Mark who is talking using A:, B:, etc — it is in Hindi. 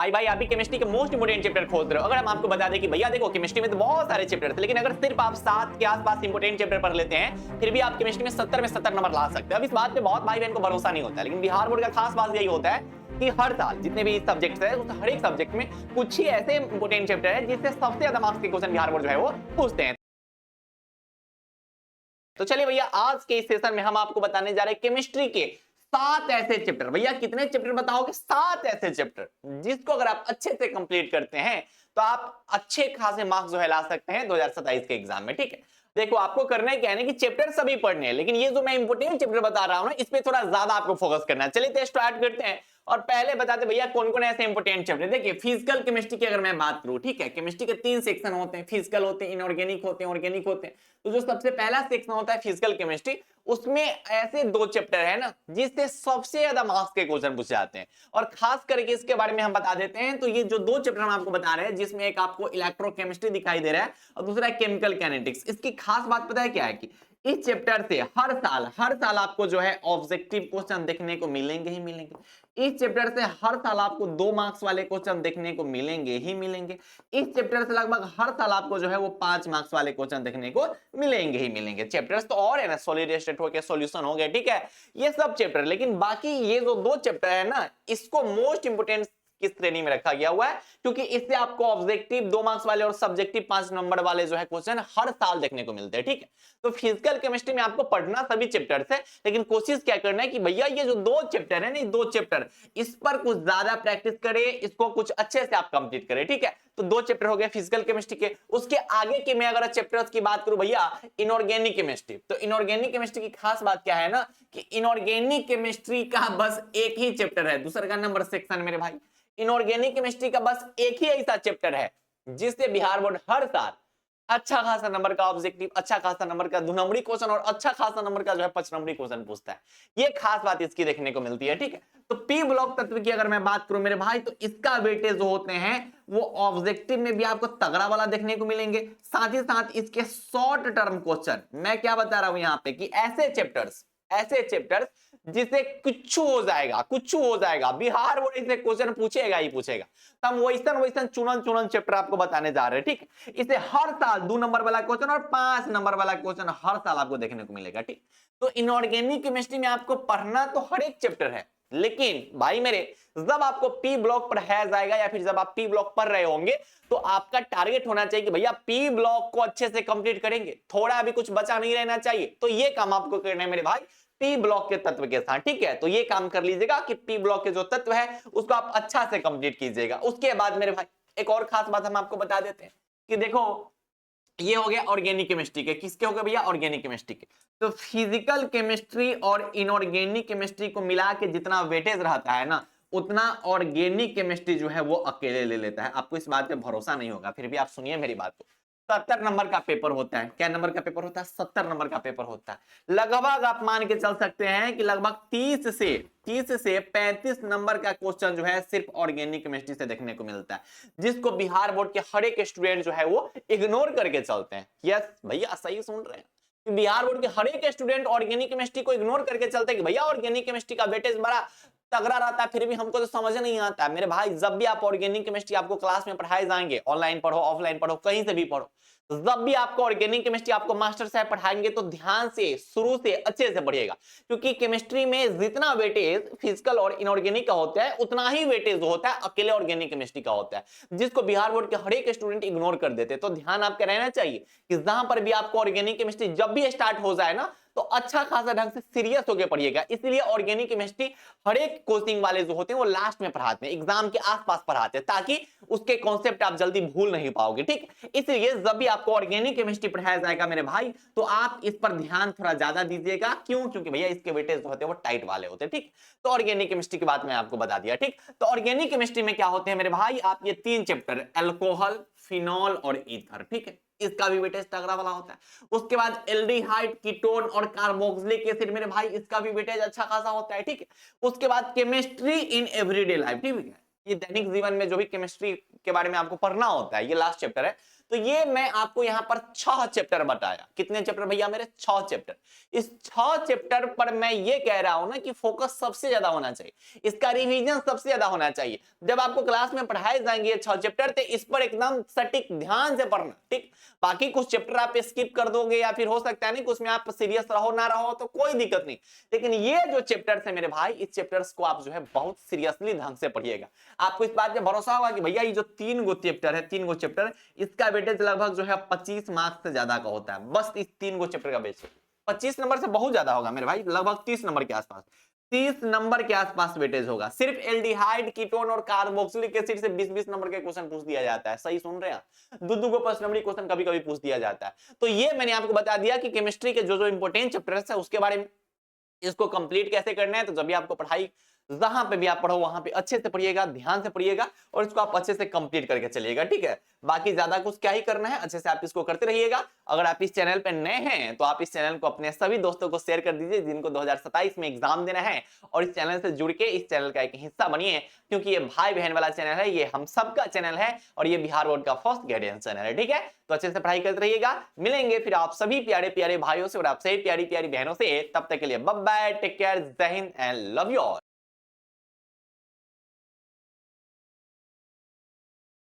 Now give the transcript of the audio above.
A: भाई भाई आप भी केमिस्ट्री के मोस्ट इंपोर्टेंट चैप्टर खोज रहे हो। अगर हम आपको बता दें कि भैया देखो केमिस्ट्री में तो बहुत सारे चैप्टर थे, लेकिन अगर सिर्फ आप 7 के आसपास इंपोर्टेंट चैप्टर पढ़ लेते हैं फिर भी आप केमिस्ट्री में 70 में 70 नंबर ला सकते हैं। अब इस बात पे बहुत भाई बहन को भरोसा नहीं होता है, लेकिन बिहार बोर्ड का खास बात यही होता है कि हर साल जितने भी सब्जेक्ट्स है उस हर एक सब्जेक्ट में कुछ ही ऐसे इंपोर्टेंट चैप्टर है जिससे सबसे ज्यादा मार्क्स के क्वेश्चन बिहार बोर्ड जो है वो पूछते हैं। तो चलिए भैया आज के इस सेशन में हम आपको बताने जा रहे हैं केमिस्ट्री के 7 ऐसे चैप्टर। भैया कितने चैप्टर बताओगे? 7 ऐसे चैप्टर जिसको अगर आप अच्छे से कंप्लीट करते हैं तो आप अच्छे खासे मार्क्स जो है ला सकते हैं 2027 के एग्जाम में। ठीक है, देखो आपको करना है क्या है कि चैप्टर सभी पढ़ने हैं, लेकिन ये जो मैं इंपोर्टेंट चैप्टर बता रहा हूं ना इस पे थोड़ा ज्यादा आपको फोकस करना है। चलिए तो स्टार्ट करते हैं और पहले बताते भैया कौन कौन ऐसे इंपोर्टेंट चैप्टर। देखिए फिजिकल केमिस्ट्री की अगर मैं बात करूं, ठीक है, केमिस्ट्री के 3 सेक्शन होते हैं, फिजिकल होते हैं, इनऑर्गेनिक होते हैं, ऑर्गेनिक होते हैं। तो जो सबसे पहला सेक्शन होता है फिजिकल केमिस्ट्री, उसमें ऐसे 2 चैप्टर है ना जिससे सबसे ज्यादा मार्क्स के क्वेश्चन पूछे जाते हैं और खास करके इसके बारे में हम बता देते हैं। तो ये जो 2 चैप्टर हम आपको बता रहे हैं जिसमें एक आपको इलेक्ट्रोकेमिस्ट्री दिखाई दे रहा है और दूसरा है केमिकल काइनेटिक्स। इसकी खास बात पता है क्या है कि इस चैप्टर से हर साल आपको जो है ऑब्जेक्टिव क्वेश्चन देखने को मिलेंगे ही मिलेंगे। इस चैप्टर से हर साल आपको 2 मार्क्स वाले क्वेश्चन देखने को मिलेंगे ही मिलेंगे। इस चैप्टर से लगभग हर साल आपको जो है वो 5 मार्क्स वाले क्वेश्चन देखने को मिलेंगे ही मिलेंगे। चैप्टर्स तो और है ना, सॉलिड स्टेट हो गया, सॉल्यूशन हो गया, ठीक है, ये सब चैप्टर। लेकिन बाकी ये जो 2 चैप्टर है ना इसको मोस्ट इंपोर्टेंट किस श्रेणी में रखा गया हुआ है, क्योंकि इससे आपको ऑब्जेक्टिव 2 मार्क्स वाले और सब्जेक्टिव 5 नंबर वाले जो है क्वेश्चन हर साल देखने को मिलते हैं। ठीक है, तो फिजिकल केमिस्ट्री में आपको पढ़ना सभी चैप्टर्स है, लेकिन कोशिश क्या करना है कि भैया ये जो 2 चैप्टर है ना, 2 चैप्टर इस पर कुछ ज्यादा प्रैक्टिस करें, इसको कुछ अच्छे से आप कंप्लीट करें। ठीक है, तो 2 चैप्टर हो गए फिजिकल केमिस्ट्री के। उसके आगे के मैं अगर चैप्टर्स की बात करूं भैया, इनऑर्गेनिक केमिस्ट्री, तो इनऑर्गेनिक केमिस्ट्री की खास बात क्या है ना कि इनऑर्गेनिक केमिस्ट्री का बस एक ही चैप्टर है, दूसरा का नंबर सेक्शन मेरे भाई। इनऑर्गेनिक केमिस्ट्री का बस एक ही ऐसा चैप्टर है जिससे बिहार बोर्ड हर साल अच्छा खासा नंबर का ऑब्जेक्टिव, अच्छा खासा नंबर का 2 नंबरी क्वेश्चन और अच्छा खासा नंबर का जो है 5 नंबरी क्वेश्चन पूछता है। ये खास बात इसकी देखने को मिलती है। ठीक है, तो पी ब्लॉक तत्व की अगर मैं बात करूं मेरे भाई, तो इसका वेटेज जो होते हैं वो ऑब्जेक्टिव में भी आपको तगड़ा वाला देखने को मिलेंगे, साथ ही साथ इसके शॉर्ट टर्म क्वेश्चन। मैं क्या बता रहा हूं यहां पे कि ऐसे चैप्टर्स जिसे कुछ हो जाएगा बिहार बोर्ड इसे क्वेश्चन पूछेगा ही पूछेगा। तो हम वैसन चुनन चैप्टर आपको बताने जा रहे हैं। ठीक, इसे हर साल 2 नंबर वाला क्वेश्चन और 5 नंबर वाला क्वेश्चन हर साल आपको देखने को मिलेगा। ठीक, तो इनऑर्गेनिक केमिस्ट्री में आपको पढ़ना तो हर एक चैप्टर है, लेकिन भाई मेरे जब आपको पी ब्लॉक पढ़ाया जाएगा या फिर जब आप पी ब्लॉक पढ़ रहे होंगे तो आपका टारगेट होना चाहिए कि भैया पी ब्लॉक को अच्छे से कंप्लीट करेंगे, थोड़ा भी कुछ बचा नहीं रहना चाहिए। तो ये काम आपको करना है मेरे भाई पी ब्लॉक के तत्व के साथ। ठीक है, तो ये काम कर लीजिएगा कि पी ब्लॉक के जो तत्व है उसको आप अच्छा से कंप्लीट कीजिएगा। उसके बाद मेरे भाई एक और खास बात हम आपको बता देते हैं कि देखो ये हो गया ऑर्गेनिक केमिस्ट्री के। किसके हो गए भैया? ऑर्गेनिक केमिस्ट्री के। तो फिजिकल केमिस्ट्री और इनऑर्गेनिक केमिस्ट्री को मिला के जितना वेटेज रहता है ना उतना ऑर्गेनिक केमिस्ट्री जो है वो अकेले ले लेता है। आपको इस बात पे भरोसा नहीं होगा, फिर भी आप सुनिए मेरी बात को। 70 नंबर का पेपर होता है। क्या नंबर का पेपर होता है? 70 नंबर का पेपर होता है। लगभग आप मान के चल सकते हैं कि लगभग 30 से 35 नंबर का क्वेश्चन जो है सिर्फ ऑर्गेनिक केमिस्ट्री से देखने को मिलता है, जिसको बिहार बोर्ड के हर एक स्टूडेंट जो है वो इग्नोर करके चलते हैं। यस भैया सही सुन रहे हैं, बिहार बोर्ड के हर एक स्टूडेंट ऑर्गेनिक केमिस्ट्री को इग्नोर करके चलते हैं कि भैया ऑर्गेनिक केमिस्ट्री का वेटेज बड़ा तगड़ा रहता है, फिर भी हमको तो समझ नहीं आता है। मेरे भाई जब भी आप ऑर्गेनिक केमिस्ट्री आपको क्लास में पढ़ाए जाएंगे, ऑनलाइन पढ़ो ऑफलाइन पढ़ो कहीं से भी पढ़ो, जब भी आपको ऑर्गेनिक केमिस्ट्री आपको मास्टर साहब पढ़ाएंगे तो ध्यान से शुरू से अच्छे से पढ़िएगा, क्योंकि केमिस्ट्री में जितना वेटेज फिजिकल और इनऑर्गेनिक का होता है उतना ही वेटेज होता है अकेले ऑर्गेनिक केमिस्ट्री का होता है, जिसको बिहार बोर्ड के हर एक स्टूडेंट इग्नोर कर देते हैं। तो ध्यान आपका रहना चाहिए कि जहां पर भी आपको ऑर्गेनिक केमिस्ट्री जब भी स्टार्ट हो जाए ना तो अच्छा खासा ढंग से सीरियस होकर पढ़िएगा। इसलिए ऑर्गेनिक केमिस्ट्री हर एक कोचिंग वाले जो होते हैं वो लास्ट में पढ़ाते हैं, एग्जाम के आसपास पढ़ाते हैं, ताकि उसके कॉन्सेप्ट आप जल्दी भूल नहीं पाओगे। ठीक, इसलिए जब भी आपको ऑर्गेनिक केमिस्ट्री पढ़ाया जाएगा मेरे भाई तो आप इस पर ध्यान थोड़ा ज्यादा दीजिएगा। क्यों? क्योंकि भैया इसके वेटेज होते हैं वो टाइट वाले होते हैं। ठीक, तो ऑर्गेनिक केमिस्ट्री की बात मैं आपको बता दिया। ठीक, तो ऑर्गेनिक केमिस्ट्री में क्या होते हैं मेरे भाई, आप ये 3 चैप्टर अल्कोहल, फिनॉल और ईथर, ठीक है, इसका भी वेटेज तगड़ा वाला होता है। उसके बाद एल्डिहाइड, कीटोन और कार्बोक्सिलिक एसिड मेरे भाई इसका भी वेटेज अच्छा खासा होता है। ठीक है, उसके बाद केमिस्ट्री इन एवरीडे लाइफ, ठीक है, ये दैनिक जीवन में जो भी केमिस्ट्री के बारे में आपको पढ़ना होता है, ये लास्ट चैप्टर है। तो ये मैं आपको यहां पर 6 चैप्टर बताया। कितने चैप्टर भैया मेरे? 6 चैप्टर। इस 6 चैप्टर पर मैं ये कह रहा हूं ना कि फोकस सबसे ज्यादा होना चाहिए, इसका रिवीजन सबसे ज्यादा होना चाहिए। जब आपको क्लास में पढ़ाए जाएंगे 6 चैप्टर, तो इस पर एकदम सटीक ध्यान से पढ़ना, ठीक। बाकी कुछ चैप्टर आप स्किप कर दोगे या फिर हो सकता है नहीं कि उसमें आप सीरियस रहो ना रहो तो कोई दिक्कत नहीं, लेकिन ये जो चैप्टर्स है मेरे भाई, इस चैप्टर्स को आप जो है बहुत सीरियसली ढंग से पढ़िएगा। आपको इस बात पे भरोसा होगा कि भैया ये जो 3 गो चैप्टर है, 3 गो चैप्टर, इसका वेटेज लगभग जो है 25 मार्क्स से ज्यादा का होता है, बस इस 3 गो चैप्टर का वेटेज 25 नंबर से बहुत ज्यादा होगा मेरे भाई, लगभग 30 नंबर के आसपास, 30 नंबर के आसपास वेटेज होगा। सिर्फ एल्डिहाइड, कीटोन और कार्बोक्सिलिक एसिड से 20-20 नंबर के क्वेश्चन पूछ दिया जाता है। सही सुन रहे हैं? दो को पर्सनली क्वेश्चन कभी कभी पूछ दिया जाता है। तो ये मैंने आपको बता दिया कि केमिस्ट्री के जो जो इंपॉर्टेंट चैप्टर्स है उसके बारे में, इसको कंप्लीट कैसे करना है। तो जब भी आपको पढ़ाई जहां पे भी आप पढ़ो वहां पे अच्छे से पढ़िएगा, ध्यान से पढ़िएगा और इसको आप अच्छे से कंप्लीट करके चलिएगा, ठीक है। बाकी ज्यादा कुछ क्या ही करना है, अच्छे से आप इसको करते रहिएगा। अगर आप इस चैनल पे नए हैं तो आप इस चैनल को अपने सभी दोस्तों को शेयर कर दीजिए जिनको 2027 में एग्जाम देना है, और इस चैनल से जुड़ के इस चैनल का एक हिस्सा बनिए, क्योंकि ये भाई बहन वाला चैनल है, ये हम सबका चैनल है और ये बिहार बोर्ड का फर्स्ट गाइडेंस चैनल है, ठीक है। तो अच्छे से पढ़ाई करते रहिएगा। मिलेंगे फिर आप सभी प्यारे प्यारे भाइयों से और आप सभी प्यारी प्यारी बहनों से। तब तक के लिए बाय बाय, टेक केयर, जय Hind and love you all.